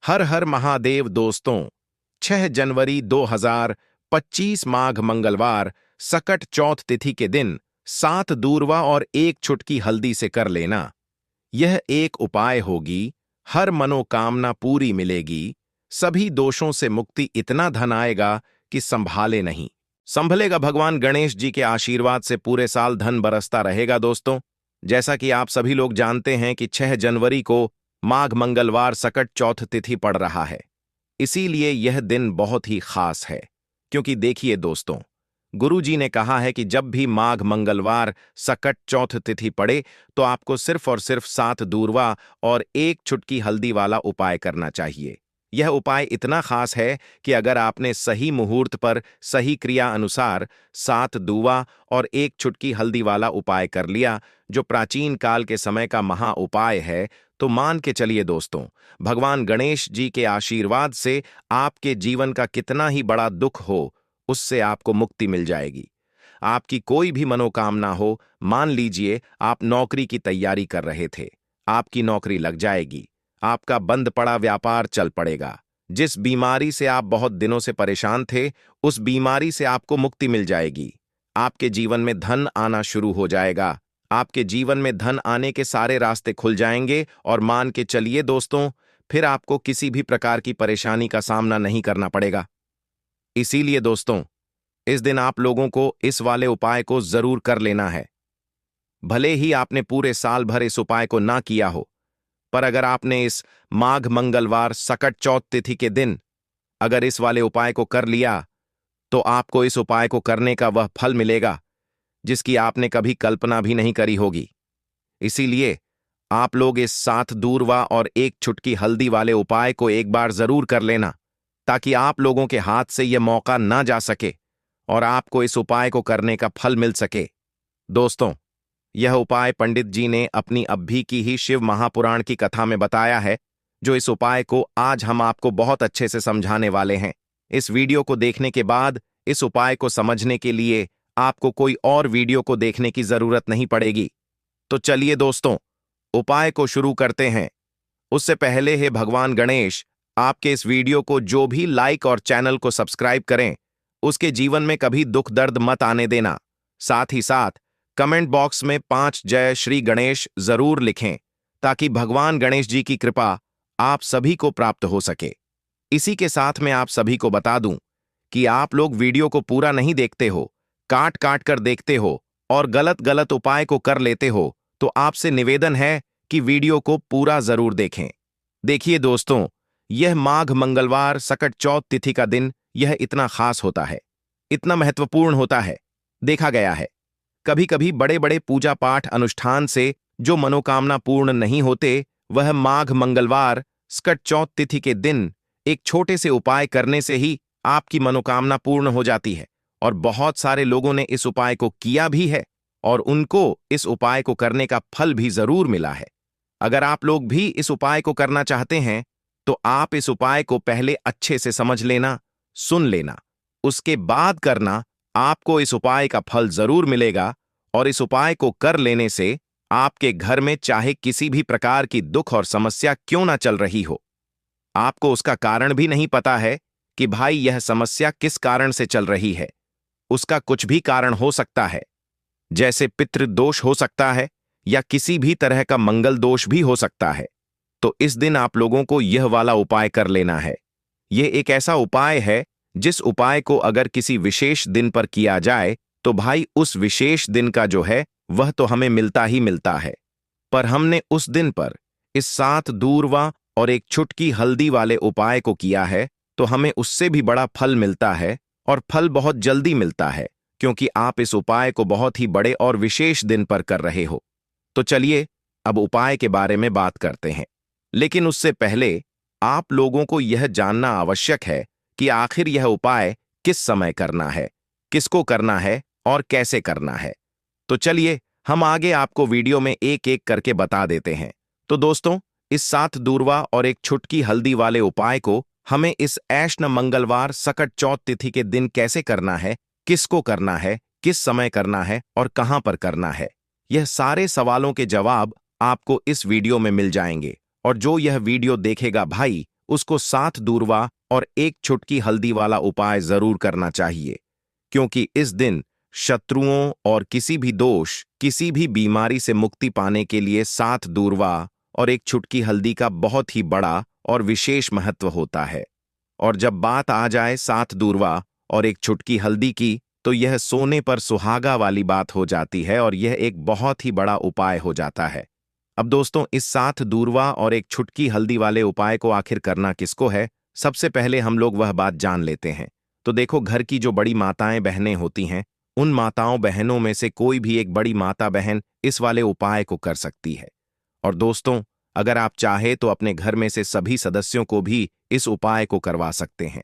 हर हर महादेव दोस्तों। 6 जनवरी 2025 माघ मंगलवार सकट चौथ तिथि के दिन 7 दूर्वा और 1 छुटकी हल्दी से कर लेना। यह एक उपाय होगी, हर मनोकामना पूरी मिलेगी, सभी दोषों से मुक्ति, इतना धन आएगा कि संभाले नहीं। संभलेगा, भगवान गणेश जी के आशीर्वाद से पूरे साल धन बरसता रहेगा। दोस्तों, जैसा कि आप सभी लोग जानते हैं कि 6 जनवरी को माघ मंगलवार सकट चौथ तिथि पड़ रहा है, इसीलिए यह दिन बहुत ही खास है। क्योंकि देखिए दोस्तों, गुरु जी ने कहा है कि जब भी माघ मंगलवार सकट चौथ तिथि पड़े तो आपको सिर्फ और सिर्फ 7 दूर्वा और 1 छुटकी हल्दी वाला उपाय करना चाहिए। यह उपाय इतना खास है कि अगर आपने सही मुहूर्त पर सही क्रिया अनुसार 7 दूवा और 1 छुटकी हल्दी वाला उपाय कर लिया, जो प्राचीन काल के समय का महा उपाय है, तो मान के चलिए दोस्तों, भगवान गणेश जी के आशीर्वाद से आपके जीवन का कितना ही बड़ा दुख हो, उससे आपको मुक्ति मिल जाएगी। आपकी कोई भी मनोकामना हो, मान लीजिए आप नौकरी की तैयारी कर रहे थे, आपकी नौकरी लग जाएगी, आपका बंद पड़ा व्यापार चल पड़ेगा, जिस बीमारी से आप बहुत दिनों से परेशान थे, उस बीमारी से आपको मुक्ति मिल जाएगी। आपके जीवन में धन आना शुरू हो जाएगा, आपके जीवन में धन आने के सारे रास्ते खुल जाएंगे और मान के चलिए दोस्तों, फिर आपको किसी भी प्रकार की परेशानी का सामना नहीं करना पड़ेगा। इसीलिए दोस्तों, इस दिन आप लोगों को इस वाले उपाय को जरूर कर लेना है। भले ही आपने पूरे साल भर इस उपाय को ना किया हो, पर अगर आपने इस माघ मंगलवार सकट चौथ तिथि के दिन अगर इस वाले उपाय को कर लिया, तो आपको इस उपाय को करने का वह फल मिलेगा जिसकी आपने कभी कल्पना भी नहीं करी होगी। इसीलिए आप लोग इस 7 दूर्वा और 1 छुटकी हल्दी वाले उपाय को एक बार जरूर कर लेना, ताकि आप लोगों के हाथ से यह मौका ना जा सके और आपको इस उपाय को करने का फल मिल सके। दोस्तों, यह उपाय पंडित जी ने अपनी अभी की ही शिव महापुराण की कथा में बताया है, जो इस उपाय को आज हम आपको बहुत अच्छे से समझाने वाले हैं। इस वीडियो को देखने के बाद इस उपाय को समझने के लिए आपको कोई और वीडियो को देखने की जरूरत नहीं पड़ेगी। तो चलिए दोस्तों, उपाय को शुरू करते हैं। उससे पहले हे भगवान गणेश, आपके इस वीडियो को जो भी लाइक और चैनल को सब्सक्राइब करें, उसके जीवन में कभी दुख दर्द मत आने देना। साथ ही साथ कमेंट बॉक्स में 5 जय श्री गणेश जरूर लिखें, ताकि भगवान गणेश जी की कृपा आप सभी को प्राप्त हो सके। इसी के साथ मैं आप सभी को बता दूं कि आप लोग वीडियो को पूरा नहीं देखते हो, काट काट कर देखते हो और गलत गलत उपाय को कर लेते हो, तो आपसे निवेदन है कि वीडियो को पूरा जरूर देखें। देखिए दोस्तों, यह माघ मंगलवार सकट चौथ तिथि का दिन यह इतना खास होता है, इतना महत्वपूर्ण होता है। देखा गया है कभी कभी बड़े बड़े पूजा पाठ अनुष्ठान से जो मनोकामना पूर्ण नहीं होते, वह माघ मंगलवार सकट चौथ तिथि के दिन एक छोटे से उपाय करने से ही आपकी मनोकामना पूर्ण हो जाती है। और बहुत सारे लोगों ने इस उपाय को किया भी है और उनको इस उपाय को करने का फल भी जरूर मिला है। अगर आप लोग भी इस उपाय को करना चाहते हैं, तो आप इस उपाय को पहले अच्छे से समझ लेना, सुन लेना, उसके बाद करना। आपको इस उपाय का फल जरूर मिलेगा और इस उपाय को कर लेने से आपके घर में चाहे किसी भी प्रकार की दुख और समस्या क्यों ना चल रही हो, आपको उसका कारण भी नहीं पता है कि भाई यह समस्या किस कारण से चल रही है, उसका कुछ भी कारण हो सकता है, जैसे पितृदोष हो सकता है या किसी भी तरह का मंगल दोष भी हो सकता है। तो इस दिन आप लोगों को यह वाला उपाय कर लेना है। यह एक ऐसा उपाय है जिस उपाय को अगर किसी विशेष दिन पर किया जाए, तो भाई उस विशेष दिन का जो है वह तो हमें मिलता ही मिलता है। पर हमने उस दिन पर इस 7 दूर्वा और 1 छुटकी हल्दी वाले उपाय को किया है, तो हमें उससे भी बड़ा फल मिलता है और फल बहुत जल्दी मिलता है, क्योंकि आप इस उपाय को बहुत ही बड़े और विशेष दिन पर कर रहे हो। तो चलिए अब उपाय के बारे में बात करते हैं। लेकिन उससे पहले आप लोगों को यह जानना आवश्यक है कि आखिर यह उपाय किस समय करना है, किसको करना है और कैसे करना है। तो चलिए हम आगे आपको वीडियो में एक एक करके बता देते हैं। तो दोस्तों, इस 7 दूर्वा और 1 छुटकी हल्दी वाले उपाय को हमें इस ऐश्न मंगलवार सकट चौथ तिथि के दिन कैसे करना है, किसको करना है, किस समय करना है और कहां पर करना है, यह सारे सवालों के जवाब आपको इस वीडियो में मिल जाएंगे। और जो यह वीडियो देखेगा भाई, उसको 7 दूर्वा और 1 चुटकी हल्दी वाला उपाय जरूर करना चाहिए, क्योंकि इस दिन शत्रुओं और किसी भी दोष, किसी भी बीमारी से मुक्ति पाने के लिए 7 दूर्वा और 1 चुटकी हल्दी का बहुत ही बड़ा और विशेष महत्व होता है। और जब बात आ जाए 7 दूर्वा और 1 चुटकी हल्दी की, तो यह सोने पर सुहागा वाली बात हो जाती है और यह एक बहुत ही बड़ा उपाय हो जाता है। अब दोस्तों, इस 7 दूर्वा और 1 चुटकी हल्दी वाले उपाय को आखिर करना किसको है, सबसे पहले हम लोग वह बात जान लेते हैं। तो देखो, घर की जो बड़ी माताएं बहनें होती हैं, उन माताओं बहनों में से कोई भी एक बड़ी माता बहन इस वाले उपाय को कर सकती है। और दोस्तों, अगर आप चाहे तो अपने घर में से सभी सदस्यों को भी इस उपाय को करवा सकते हैं।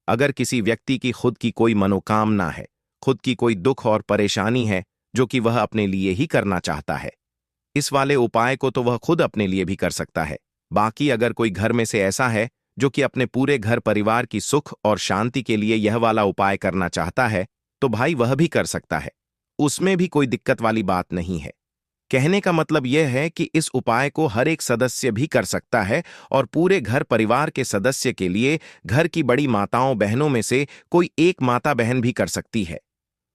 अगर किसी व्यक्ति की खुद की कोई मनोकामना है, खुद की कोई दुख और परेशानी है जो कि वह अपने लिए ही करना चाहता है, इस वाले उपाय को तो वह खुद अपने लिए भी कर सकता है। बाकी अगर कोई घर में से ऐसा है जो कि अपने पूरे घर परिवार की सुख और शांति के लिए यह वाला उपाय करना चाहता है, तो भाई वह भी कर सकता है। उसमें भी कोई दिक्कत वाली बात नहीं है। कहने का मतलब यह है कि इस उपाय को हर एक सदस्य भी कर सकता है और पूरे घर परिवार के सदस्य के लिए घर की बड़ी माताओं बहनों में से कोई एक माता बहन भी कर सकती है।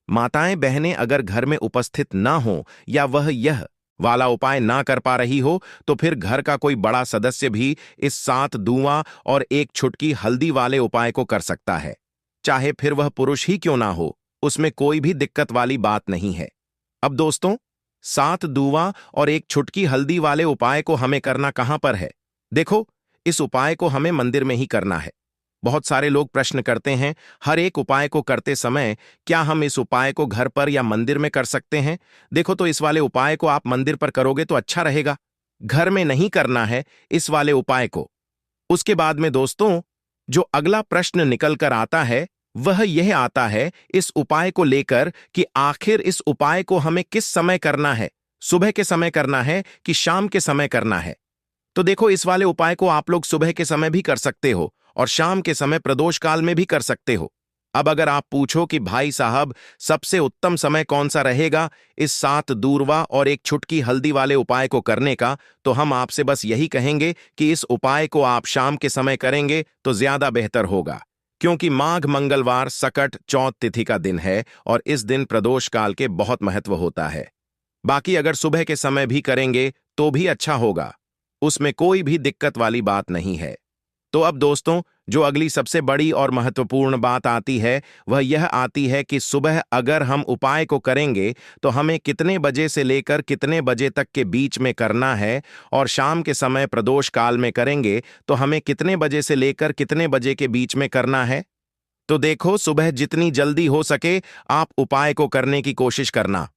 माताएं बहनें अगर घर में उपस्थित ना हो या वह यह वाला उपाय ना कर पा रही हो, तो फिर घर का कोई बड़ा सदस्य भी इस 7 दूंवा और 1 चुटकी हल्दी वाले उपाय को कर सकता है। चाहे फिर वह पुरुष ही क्यों ना हो, उसमें कोई भी दिक्कत वाली बात नहीं है। अब दोस्तों, 7 दूंवा और 1 चुटकी हल्दी वाले उपाय को हमें करना कहां पर है? देखो, इस उपाय को हमें मंदिर में ही करना है। बहुत सारे लोग प्रश्न करते हैं, हर एक उपाय को करते समय क्या हम इस उपाय को घर पर या मंदिर में कर सकते हैं? देखो, तो इस वाले उपाय को आप मंदिर पर करोगे तो अच्छा रहेगा। घर में नहीं करना है इस वाले उपाय को। उसके बाद में दोस्तों, जो अगला प्रश्न निकल कर आता है वह यह आता है इस उपाय को लेकर कि आखिर इस उपाय को हमें किस समय करना है, सुबह के समय करना है कि शाम के समय करना है? तो देखो, इस वाले उपाय को आप लोग सुबह के समय भी कर सकते हो और शाम के समय प्रदोष काल में भी कर सकते हो। अब अगर आप पूछो कि भाई साहब, सबसे उत्तम समय कौन सा रहेगा इस 7 दूर्वा और 1 चुटकी हल्दी वाले उपाय को करने का, तो हम आपसे बस यही कहेंगे कि इस उपाय को आप शाम के समय करेंगे तो ज्यादा बेहतर होगा, क्योंकि माघ मंगलवार सकट चौथ तिथि का दिन है और इस दिन प्रदोष काल के बहुत महत्व होता है। बाकी अगर सुबह के समय भी करेंगे तो भी अच्छा होगा, उसमें कोई भी दिक्कत वाली बात नहीं है। तो अब दोस्तों, जो अगली सबसे बड़ी और महत्वपूर्ण बात आती है वह यह आती है कि सुबह अगर हम उपाय को करेंगे तो हमें कितने बजे से लेकर कितने बजे तक के बीच में करना है, और शाम के समय प्रदोष काल में करेंगे तो हमें कितने बजे से लेकर कितने बजे के बीच में करना है। तो देखो, सुबह जितनी जल्दी हो सके आप उपाय को करने की कोशिश करना।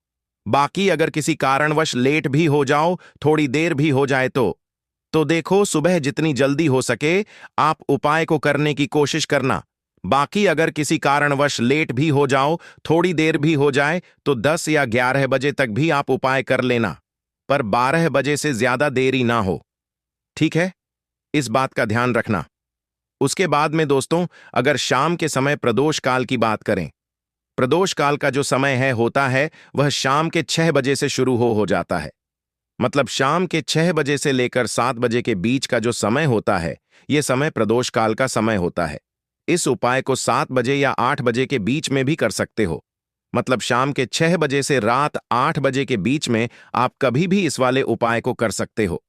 बाकी अगर किसी कारणवश लेट भी हो जाओ, थोड़ी देर भी हो जाए तो देखो, सुबह जितनी जल्दी हो सके आप उपाय को करने की कोशिश करना। बाकी अगर किसी कारणवश लेट भी हो जाओ, थोड़ी देर भी हो जाए, तो 10 या 11 बजे तक भी आप उपाय कर लेना, पर 12 बजे से ज्यादा देरी ना हो। ठीक है, इस बात का ध्यान रखना। उसके बाद में दोस्तों, अगर शाम के समय प्रदोष काल की बात करें, प्रदोष काल का जो समय है होता है वह शाम के 6 बजे से शुरू हो जाता है। मतलब शाम के 6 बजे से लेकर 7 बजे के बीच का जो समय होता है, यह समय प्रदोष काल का समय होता है। इस उपाय को 7 बजे या 8 बजे के बीच में भी कर सकते हो। मतलब शाम के 6 बजे से रात 8 बजे के बीच में आप कभी भी इस वाले उपाय को कर सकते हो,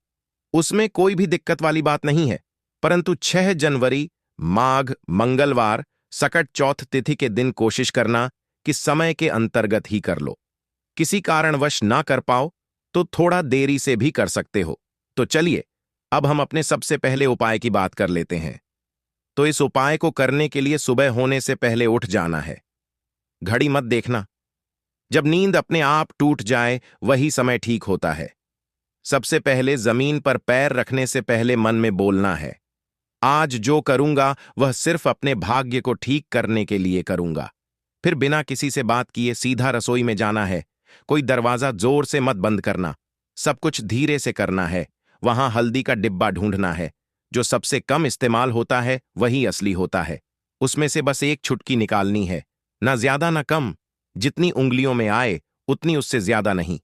उसमें कोई भी दिक्कत वाली बात नहीं है। परंतु 6 जनवरी माघ मंगलवार सकट चौथ तिथि के दिन कोशिश करना कि समय के अंतर्गत ही कर लो। किसी कारणवश ना कर पाओ तो थोड़ा देरी से भी कर सकते हो। तो चलिए, अब हम अपने सबसे पहले उपाय की बात कर लेते हैं। तो इस उपाय को करने के लिए सुबह होने से पहले उठ जाना है। घड़ी मत देखना, जब नींद अपने आप टूट जाए वही समय ठीक होता है। सबसे पहले जमीन पर पैर रखने से पहले मन में बोलना है, आज जो करूंगा वह सिर्फ अपने भाग्य को ठीक करने के लिए करूंगा। फिर बिना किसी से बात किए सीधा रसोई में जाना है। कोई दरवाजा जोर से मत बंद करना, सब कुछ धीरे से करना है। वहां हल्दी का डिब्बा ढूंढना है, जो सबसे कम इस्तेमाल होता है वही असली होता है। उसमें से बस 1 चुटकी निकालनी है, ना ज्यादा ना कम, जितनी उंगलियों में आए उतनी, उससे ज्यादा नहीं।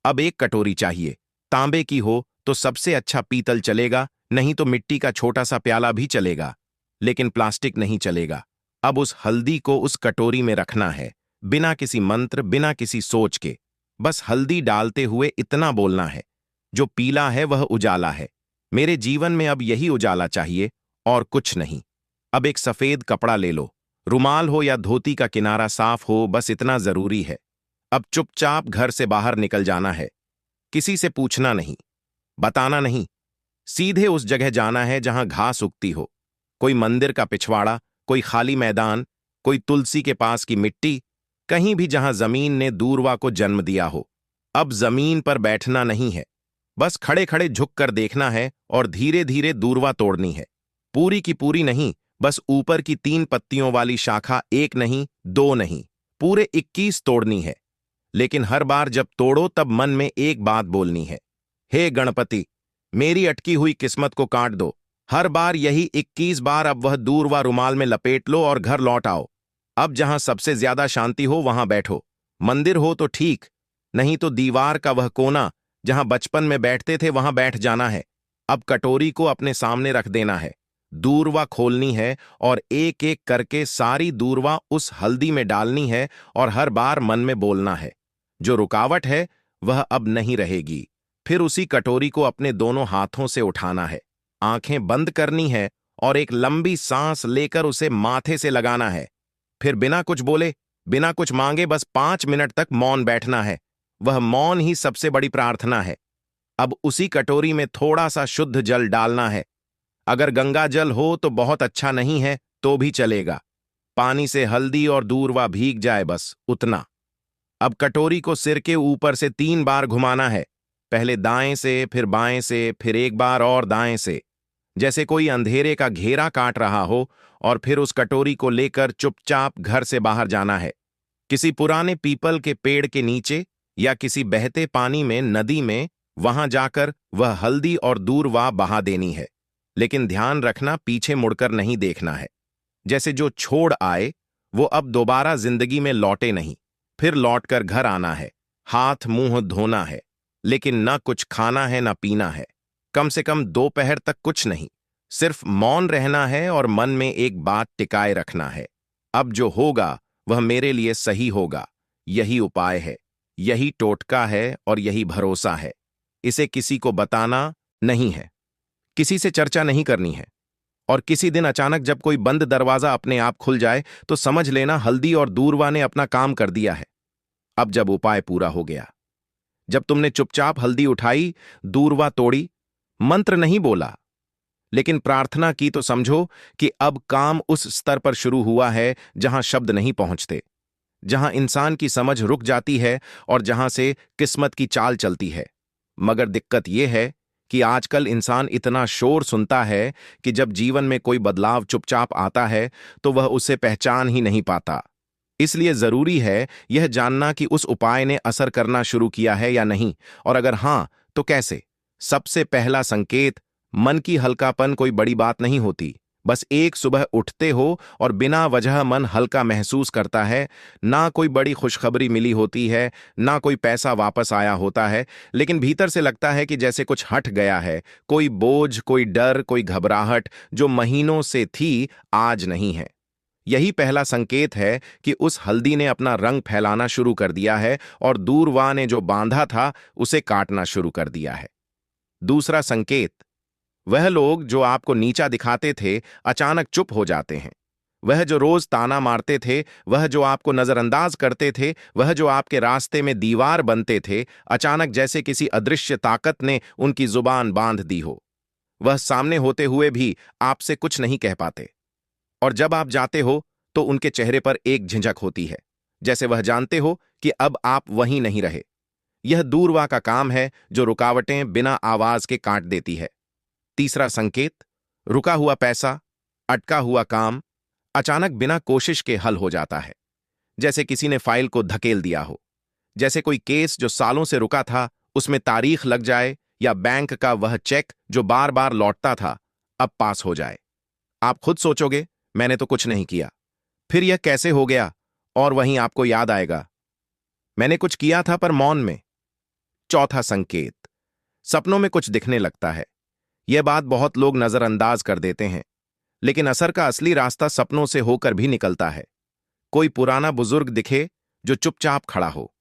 अब 1 कटोरी चाहिए, तांबे की हो तो सबसे अच्छा पीतल चलेगा, नहीं तो मिट्टी का छोटा सा प्याला भी चलेगा, लेकिन प्लास्टिक नहीं चलेगा। अब उस हल्दी को उस कटोरी में रखना है, बिना किसी मंत्र, बिना किसी सोच के। बस हल्दी डालते हुए इतना बोलना है, जो पीला है वह उजाला है। मेरे जीवन में अब यही उजाला चाहिए और कुछ नहीं। अब एक सफेद कपड़ा ले लो, रुमाल हो या धोती का किनारा साफ हो, बस इतना जरूरी है। अब चुपचाप घर से बाहर निकल जाना है। किसी से पूछना नहीं, बताना नहीं। सीधे उस जगह जाना है जहां घास उगती हो, कोई मंदिर का पिछवाड़ा, कोई खाली मैदान, कोई तुलसी के पास की मिट्टी, कहीं भी जहां जमीन ने दूरवा को जन्म दिया हो। अब जमीन पर बैठना नहीं है, बस खड़े खड़े झुककर देखना है और धीरे धीरे दूरवा तोड़नी है। पूरी की पूरी नहीं, बस ऊपर की 3 पत्तियों वाली शाखा, एक नहीं, 2 नहीं, पूरे 21 तोड़नी है। लेकिन हर बार जब तोड़ो तब मन में एक बात बोलनी है, हे गणपति, मेरी अटकी हुई किस्मत को काट दो। हर बार यही 21 बार। अब वह दूरवा रुमाल में लपेट लो और घर लौट आओ। अब जहां सबसे ज्यादा शांति हो वहां बैठो। मंदिर हो तो ठीक, नहीं तो दीवार का वह कोना जहां बचपन में बैठते थे वहां बैठ जाना है। अब कटोरी को अपने सामने रख देना है, दूरवा खोलनी है और एक एक करके सारी दूरवा उस हल्दी में डालनी है और हर बार मन में बोलना है, जो रुकावट है वह अब नहीं रहेगी। फिर उसी कटोरी को अपने दोनों हाथों से उठाना है, आंखें बंद करनी है और एक लंबी सांस लेकर उसे माथे से लगाना है। फिर बिना कुछ बोले, बिना कुछ मांगे, बस 5 मिनट तक मौन बैठना है। वह मौन ही सबसे बड़ी प्रार्थना है। अब उसी कटोरी में थोड़ा सा शुद्ध जल डालना है। अगर गंगा जल हो तो बहुत अच्छा, नहीं है तो भी चलेगा। पानी से हल्दी और दूरवा भीग जाए, बस उतना। अब कटोरी को सिर के ऊपर से 3 बार घुमाना है, पहले दाएं से, फिर बाएं से, फिर एक बार और दाएं से, जैसे कोई अंधेरे का घेरा काट रहा हो। और फिर उस कटोरी को लेकर चुपचाप घर से बाहर जाना है, किसी पुराने पीपल के पेड़ के नीचे या किसी बहते पानी में, नदी में। वहां जाकर वह हल्दी और दूरवा बहा देनी है, लेकिन ध्यान रखना पीछे मुड़कर नहीं देखना है। जैसे जो छोड़ आए वो अब दोबारा जिंदगी में लौटे नहीं। फिर लौटकर घर आना है, हाथ मुंह धोना है, लेकिन न कुछ खाना है न पीना है। कम से कम दोपहर तक कुछ नहीं, सिर्फ मौन रहना है और मन में एक बात टिकाए रखना है, अब जो होगा वह मेरे लिए सही होगा। यही उपाय है, यही टोटका है और यही भरोसा है। इसे किसी को बताना नहीं है, किसी से चर्चा नहीं करनी है। और किसी दिन अचानक जब कोई बंद दरवाजा अपने आप खुल जाए तो समझ लेना हल्दी और दूरवा ने अपना काम कर दिया है। अब जब उपाय पूरा हो गया, जब तुमने चुपचाप हल्दी उठाई, दूरवा तोड़ी, मंत्र नहीं बोला, लेकिन प्रार्थना की, तो समझो कि अब काम उस स्तर पर शुरू हुआ है जहां शब्द नहीं पहुंचते, जहां इंसान की समझ रुक जाती है और जहां से किस्मत की चाल चलती है। मगर दिक्कत यह है कि आजकल इंसान इतना शोर सुनता है कि जब जीवन में कोई बदलाव चुपचाप आता है तो वह उसे पहचान ही नहीं पाता। इसलिए जरूरी है यह जानना कि उस उपाय ने असर करना शुरू किया है या नहीं, और अगर हां तो कैसे। सबसे पहला संकेत, मन की हल्कापन कोई बड़ी बात नहीं होती। बस एक सुबह उठते हो और बिना वजह मन हल्का महसूस करता है। ना कोई बड़ी खुशखबरी मिली होती है, ना कोई पैसा वापस आया होता है, लेकिन भीतर से लगता है कि जैसे कुछ हट गया है। कोई बोझ, कोई डर, कोई घबराहट जो महीनों से थी आज नहीं है। यही पहला संकेत है कि उस हल्दी ने अपना रंग फैलाना शुरू कर दिया है और दूरवा ने जो बांधा था उसे काटना शुरू कर दिया है। दूसरा संकेत, वह लोग जो आपको नीचा दिखाते थे अचानक चुप हो जाते हैं। वह जो रोज ताना मारते थे, वह जो आपको नजरअंदाज करते थे, वह जो आपके रास्ते में दीवार बनते थे, अचानक जैसे किसी अदृश्य ताकत ने उनकी जुबान बांध दी हो। वह सामने होते हुए भी आपसे कुछ नहीं कह पाते, और जब आप जाते हो तो उनके चेहरे पर एक झिझक होती है, जैसे वह जानते हो कि अब आप वहीं नहीं रहे। यह दूरवा का काम है जो रुकावटें बिना आवाज के काट देती है। तीसरा संकेत, रुका हुआ पैसा, अटका हुआ काम अचानक बिना कोशिश के हल हो जाता है, जैसे किसी ने फाइल को धकेल दिया हो। जैसे कोई केस जो सालों से रुका था उसमें तारीख लग जाए, या बैंक का वह चेक जो बार बार लौटता था अब पास हो जाए। आप खुद सोचोगे मैंने तो कुछ नहीं किया, फिर यह कैसे हो गया, और वहीं आपको याद आएगा मैंने कुछ किया था पर मौन में। चौथा संकेत, सपनों में कुछ दिखने लगता है, यह बात बहुत लोग नजरअंदाज कर देते हैं, लेकिन असर का असली रास्ता सपनों से होकर भी निकलता है। कोई पुराना बुजुर्ग दिखे जो चुपचाप खड़ा हो,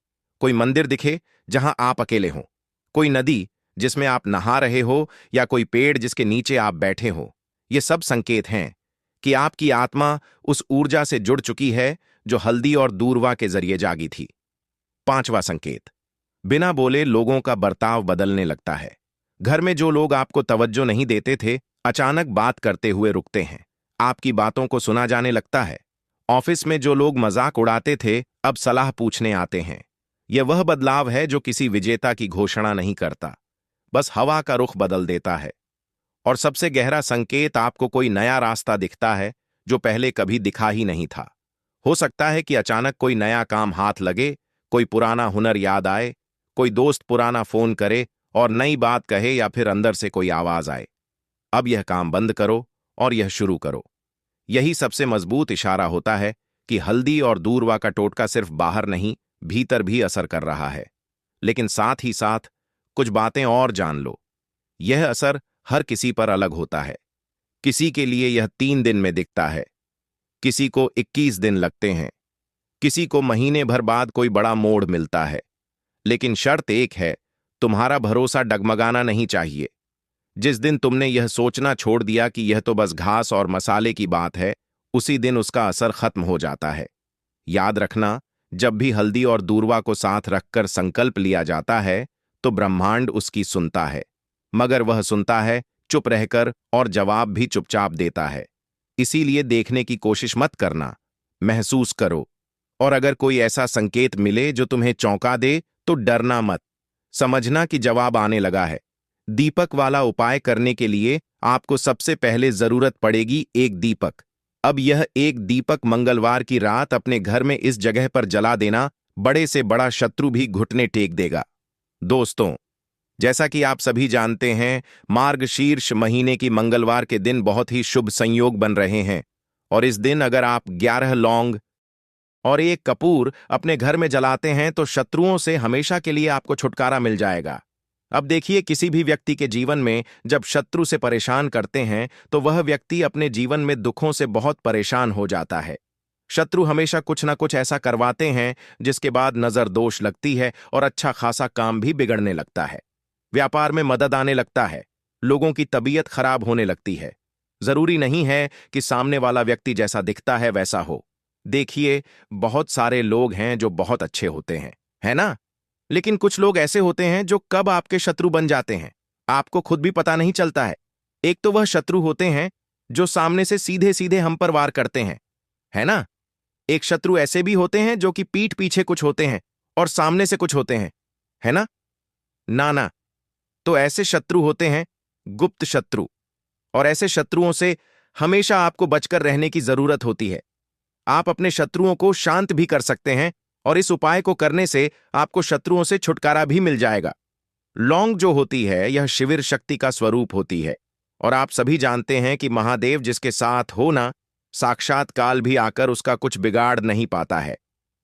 कोई मंदिर दिखे जहां आप अकेले हो, कोई नदी जिसमें आप नहा रहे हो, या कोई पेड़ जिसके नीचे आप बैठे हो। ये सब संकेत हैं कि आपकी आत्मा उस ऊर्जा से जुड़ चुकी है जो हल्दी और दूरवा के जरिए जागी थी। पांचवा संकेत, बिना बोले लोगों का बर्ताव बदलने लगता है। घर में जो लोग आपको तवज्जो नहीं देते थे, अचानक बात करते हुए रुकते हैं। आपकी बातों को सुना जाने लगता है। ऑफिस में जो लोग मजाक उड़ाते थे, अब सलाह पूछने आते हैं। यह वह बदलाव है जो किसी विजेता की घोषणा नहीं करता, बस हवा का रुख बदल देता है। और सबसे गहरा संकेत, आपको कोई नया रास्ता दिखता है जो पहले कभी दिखा ही नहीं था। हो सकता है कि अचानक कोई नया काम हाथ लगे, कोई पुराना हुनर याद आए, कोई दोस्त पुराना फोन करे और नई बात कहे, या फिर अंदर से कोई आवाज आए, अब यह काम बंद करो और यह शुरू करो। यही सबसे मजबूत इशारा होता है कि हल्दी और दूरवा का टोटका सिर्फ बाहर नहीं, भीतर भी असर कर रहा है। लेकिन साथ ही साथ कुछ बातें और जान लो। यह असर हर किसी पर अलग होता है। किसी के लिए यह 3 दिन में दिखता है, किसी को 21 दिन लगते हैं, किसी को महीने भर बाद कोई बड़ा मोड़ मिलता है। लेकिन शर्त एक है, तुम्हारा भरोसा डगमगाना नहीं चाहिए। जिस दिन तुमने यह सोचना छोड़ दिया कि यह तो बस घास और मसाले की बात है, उसी दिन उसका असर खत्म हो जाता है। याद रखना, जब भी हल्दी और दूरवा को साथ रखकर संकल्प लिया जाता है, तो ब्रह्मांड उसकी सुनता है, मगर वह सुनता है चुप रहकर, और जवाब भी चुपचाप देता है। इसीलिए देखने की कोशिश मत करना, महसूस करो। और अगर कोई ऐसा संकेत मिले जो तुम्हें चौंका दे, तो डरना मत। समझना कि जवाब आने लगा है। दीपक वाला उपाय करने के लिए आपको सबसे पहले जरूरत पड़ेगी एक दीपक। अब यह एक दीपक मंगलवार की रात अपने घर में इस जगह पर जला देना, बड़े से बड़ा शत्रु भी घुटने टेक देगा। दोस्तों, जैसा कि आप सभी जानते हैं, मार्गशीर्ष महीने की मंगलवार के दिन बहुत ही शुभ संयोग बन रहे हैं। और इस दिन अगर आप 11 लौंग और एक कपूर अपने घर में जलाते हैं, तो शत्रुओं से हमेशा के लिए आपको छुटकारा मिल जाएगा। अब देखिए, किसी भी व्यक्ति के जीवन में जब शत्रु से परेशान करते हैं, तो वह व्यक्ति अपने जीवन में दुखों से बहुत परेशान हो जाता है। शत्रु हमेशा कुछ ना कुछ ऐसा करवाते हैं जिसके बाद नजर दोष लगती है और अच्छा खासा काम भी बिगड़ने लगता है। व्यापार में मदद आने लगता है, लोगों की तबीयत खराब होने लगती है। जरूरी नहीं है कि सामने वाला व्यक्ति जैसा दिखता है वैसा हो। देखिए, बहुत सारे लोग हैं जो बहुत अच्छे होते हैं, है ना? लेकिन कुछ लोग ऐसे होते हैं जो कब आपके शत्रु बन जाते हैं, आपको खुद भी पता नहीं चलता है। एक तो वह शत्रु होते हैं जो सामने से सीधे सीधे हम पर वार करते हैं, है ना? एक शत्रु ऐसे भी होते हैं जो कि पीठ पीछे कुछ होते हैं और सामने से कुछ होते हैं, है ना? ना, तो ऐसे शत्रु होते हैं गुप्त शत्रु। और ऐसे शत्रुओं से हमेशा आपको बचकर रहने की जरूरत होती है। आप अपने शत्रुओं को शांत भी कर सकते हैं, और इस उपाय को करने से आपको शत्रुओं से छुटकारा भी मिल जाएगा। लौंग जो होती है, यह शिविर शक्ति का स्वरूप होती है। और आप सभी जानते हैं कि महादेव जिसके साथ हो ना, साक्षात काल भी आकर उसका कुछ बिगाड़ नहीं पाता है।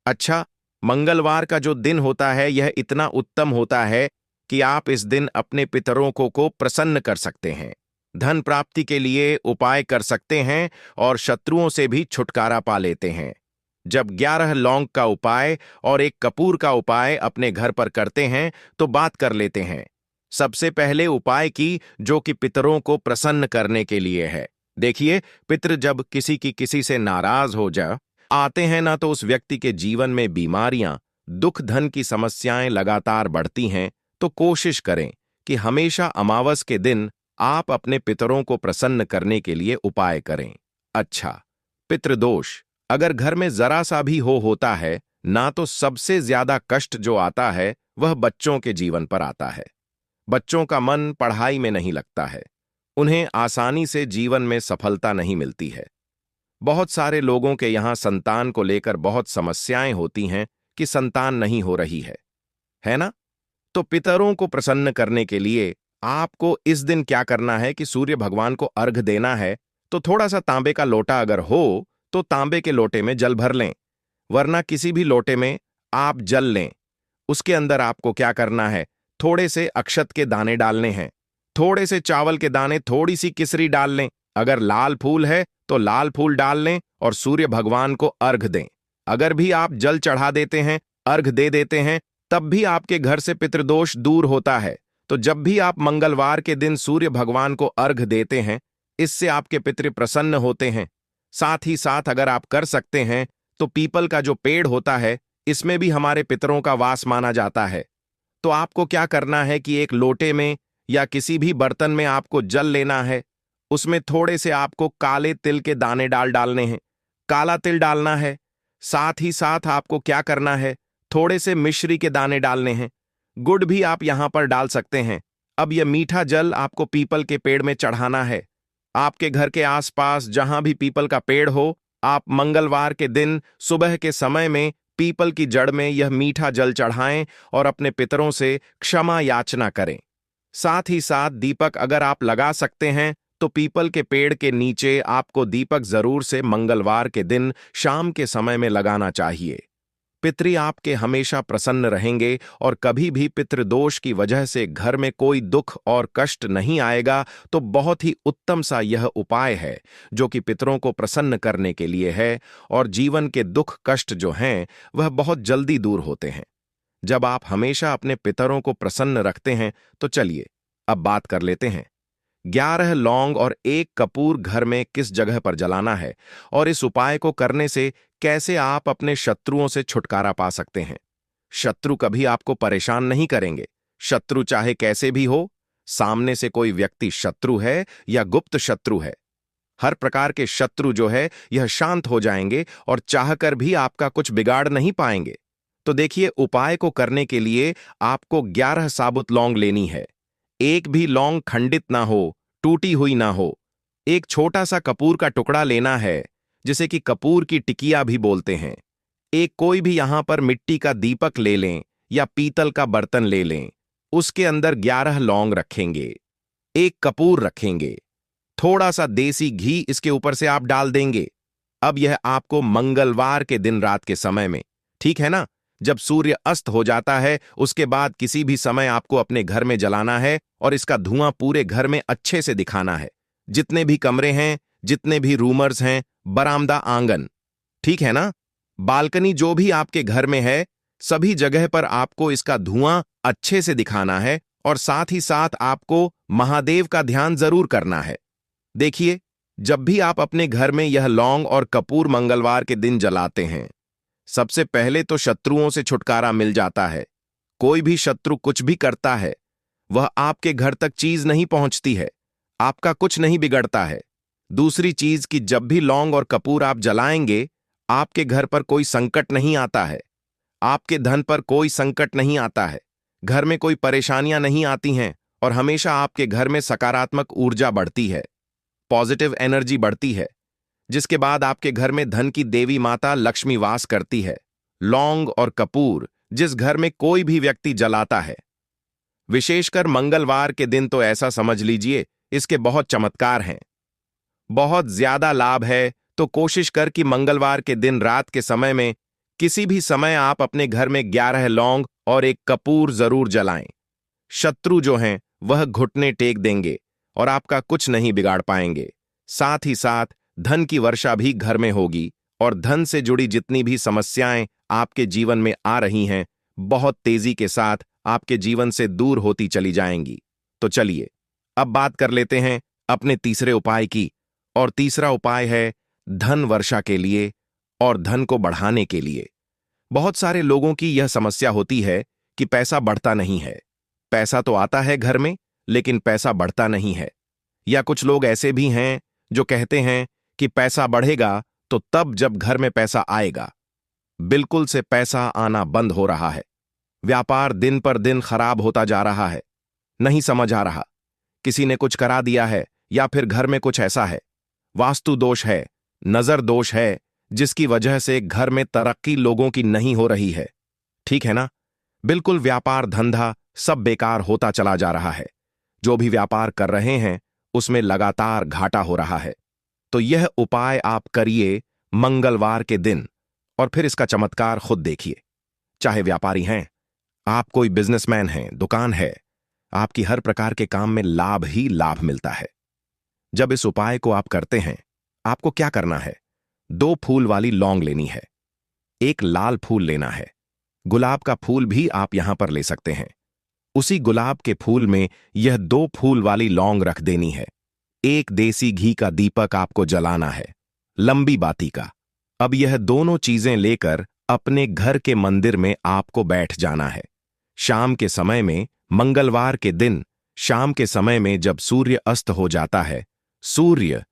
अच्छा, मंगलवार का जो दिन होता है, यह इतना उत्तम होता है कि आप इस दिन अपने पितरों को प्रसन्न कर सकते हैं, धन प्राप्ति के लिए उपाय कर सकते हैं, और शत्रुओं से भी छुटकारा पा लेते हैं। जब 11 लौंग का उपाय और एक कपूर का उपाय अपने घर पर करते हैं, तो बात कर लेते हैं। सबसे पहले उपाय की, जो कि पितरों को प्रसन्न करने के लिए है। देखिए, पितृ जब किसी से नाराज हो जा आते हैं ना, तो उस व्यक्ति के जीवन में बीमारियां, दुख, धन की समस्याएं लगातार बढ़ती हैं। तो कोशिश करें कि हमेशा अमावस के दिन आप अपने पितरों को प्रसन्न करने के लिए उपाय करें। अच्छा, पितृदोष अगर घर में जरा सा भी होता है ना, तो सबसे ज्यादा कष्ट जो आता है वह बच्चों के जीवन पर आता है। बच्चों का मन पढ़ाई में नहीं लगता है, उन्हें आसानी से जीवन में सफलता नहीं मिलती है। बहुत सारे लोगों के यहाँ संतान को लेकर बहुत समस्याएं होती हैं कि संतान नहीं हो रही है ना? तो पितरों को प्रसन्न करने के लिए आपको इस दिन क्या करना है कि सूर्य भगवान को अर्घ देना है। तो थोड़ा सा तांबे का लोटा अगर हो, तो तांबे के लोटे में जल भर लें, वरना किसी भी लोटे में आप जल लें। उसके अंदर आपको क्या करना है, थोड़े से अक्षत के दाने डालने हैं, थोड़े से चावल के दाने, थोड़ी सी किसरी डाल लें। अगर लाल फूल है तो लाल फूल डाल लें और सूर्य भगवान को अर्घ दें। अगर भी आप जल चढ़ा देते हैं, अर्घ दे देते हैं, तब भी आपके घर से पितृदोष दूर होता है। तो जब भी आप मंगलवार के दिन सूर्य भगवान को अर्घ देते हैं, इससे आपके पितृ प्रसन्न होते हैं। साथ ही साथ अगर आप कर सकते हैं तो पीपल का जो पेड़ होता है, इसमें भी हमारे पितरों का वास माना जाता है। तो आपको क्या करना है कि एक लोटे में या किसी भी बर्तन में आपको जल लेना है। उसमें थोड़े से आपको काले तिल के दाने डालने हैं, काला तिल डालना है। साथ ही साथ आपको क्या करना है, थोड़े से मिश्री के दाने डालने हैं। गुड़ भी आप यहां पर डाल सकते हैं। अब यह मीठा जल आपको पीपल के पेड़ में चढ़ाना है। आपके घर के आसपास जहां भी पीपल का पेड़ हो, आप मंगलवार के दिन सुबह के समय में पीपल की जड़ में यह मीठा जल चढ़ाएं और अपने पितरों से क्षमा याचना करें। साथ ही साथ दीपक अगर आप लगा सकते हैं तो पीपल के पेड़ के नीचे आपको दीपक जरूर से मंगलवार के दिन शाम के समय में लगाना चाहिए। पितृ आपके हमेशा प्रसन्न रहेंगे और कभी भी पितृदोष की वजह से घर में कोई दुख और कष्ट नहीं आएगा। तो बहुत ही उत्तम सा यह उपाय है जो कि पितरों को प्रसन्न करने के लिए है, और जीवन के दुख कष्ट जो हैं वह बहुत जल्दी दूर होते हैं जब आप हमेशा अपने पितरों को प्रसन्न रखते हैं। तो चलिए अब बात कर लेते हैं 11 लौंग और 1 कपूर घर में किस जगह पर जलाना है, और इस उपाय को करने से कैसे आप अपने शत्रुओं से छुटकारा पा सकते हैं। शत्रु कभी आपको परेशान नहीं करेंगे। शत्रु चाहे कैसे भी हो, सामने से कोई व्यक्ति शत्रु है या गुप्त शत्रु है, हर प्रकार के शत्रु जो है यह शांत हो जाएंगे और चाहकर भी आपका कुछ बिगाड़ नहीं पाएंगे। तो देखिए, उपाय को करने के लिए आपको 11 साबुत लौंग लेनी है। एक भी लौंग खंडित ना हो, टूटी हुई ना हो। एक छोटा सा कपूर का टुकड़ा लेना है, जिसे कि कपूर की टिकिया भी बोलते हैं। एक कोई भी यहां पर मिट्टी का दीपक ले लें या पीतल का बर्तन ले लें। उसके अंदर 11 लौंग रखेंगे, एक कपूर रखेंगे, थोड़ा सा देसी घी इसके ऊपर से आप डाल देंगे। अब यह आपको मंगलवार के दिन रात के समय में, ठीक है ना, जब सूर्य अस्त हो जाता है, उसके बाद किसी भी समय आपको अपने घर में जलाना है और इसका धुआं पूरे घर में अच्छे से दिखाना है। जितने भी कमरे हैं, जितने भी रूमर्स हैं, बरामदा, आंगन, ठीक है ना, बालकनी, जो भी आपके घर में है, सभी जगह पर आपको इसका धुआं अच्छे से दिखाना है। और साथ ही साथ आपको महादेव का ध्यान जरूर करना है। देखिए, जब भी आप अपने घर में यह लौंग और कपूर मंगलवार के दिन जलाते हैं, सबसे पहले तो शत्रुओं से छुटकारा मिल जाता है। कोई भी शत्रु कुछ भी करता है, वह आपके घर तक चीज नहीं पहुंचती है, आपका कुछ नहीं बिगड़ता है। दूसरी चीज कि जब भी लौंग और कपूर आप जलाएंगे, आपके घर पर कोई संकट नहीं आता है, आपके धन पर कोई संकट नहीं आता है, घर में कोई परेशानियां नहीं आती हैं, और हमेशा आपके घर में सकारात्मक ऊर्जा बढ़ती है, पॉजिटिव एनर्जी बढ़ती है, जिसके बाद आपके घर में धन की देवी माता लक्ष्मी वास करती है। लौंग और कपूर जिस घर में कोई भी व्यक्ति जलाता है, विशेषकर मंगलवार के दिन, तो ऐसा समझ लीजिए इसके बहुत चमत्कार हैं, बहुत ज्यादा लाभ है। तो कोशिश कर कि मंगलवार के दिन रात के समय में किसी भी समय आप अपने घर में 11 लौंग और 1 कपूर जरूर जलाएं। शत्रु जो हैं वह घुटने टेक देंगे और आपका कुछ नहीं बिगाड़ पाएंगे। साथ ही साथ धन की वर्षा भी घर में होगी, और धन से जुड़ी जितनी भी समस्याएं आपके जीवन में आ रही हैं, बहुत तेजी के साथ आपके जीवन से दूर होती चली जाएंगी। तो चलिए अब बात कर लेते हैं अपने तीसरे उपाय की, और तीसरा उपाय है धन वर्षा के लिए और धन को बढ़ाने के लिए। बहुत सारे लोगों की यह समस्या होती है कि पैसा बढ़ता नहीं है। पैसा तो आता है घर में, लेकिन पैसा बढ़ता नहीं है। या कुछ लोग ऐसे भी हैं जो कहते हैं कि पैसा बढ़ेगा तो तब जब घर में पैसा आएगा। बिल्कुल से पैसा आना बंद हो रहा है। व्यापार दिन पर दिन खराब होता जा रहा है। नहीं समझ आ रहा, किसी ने कुछ करा दिया है या फिर घर में कुछ ऐसा है, वास्तु दोष है, नजर दोष है, जिसकी वजह से घर में तरक्की लोगों की नहीं हो रही है। ठीक है ना, बिल्कुल व्यापार धंधा सब बेकार होता चला जा रहा है। जो भी व्यापार कर रहे हैं उसमें लगातार घाटा हो रहा है। तो यह उपाय आप करिए मंगलवार के दिन, और फिर इसका चमत्कार खुद देखिए। चाहे व्यापारी हैं, आप कोई बिजनेसमैन हैं, दुकान है, आपकी हर प्रकार के काम में लाभ ही लाभ मिलता है। जब इस उपाय को आप करते हैं, आपको क्या करना है? 2 फूल वाली लौंग लेनी है, एक लाल फूल लेना है, गुलाब का फूल भी आप यहां पर ले सकते हैं। उसी गुलाब के फूल में यह 2 फूल वाली लौंग रख देनी है। एक देसी घी का दीपक आपको जलाना है, लंबी बाती का। अब यह दोनों चीजें लेकर अपने घर के मंदिर में आपको बैठ जाना है। शाम के समय में, मंगलवार के दिन शाम के समय में जब सूर्य अस्त हो जाता है, सूर्य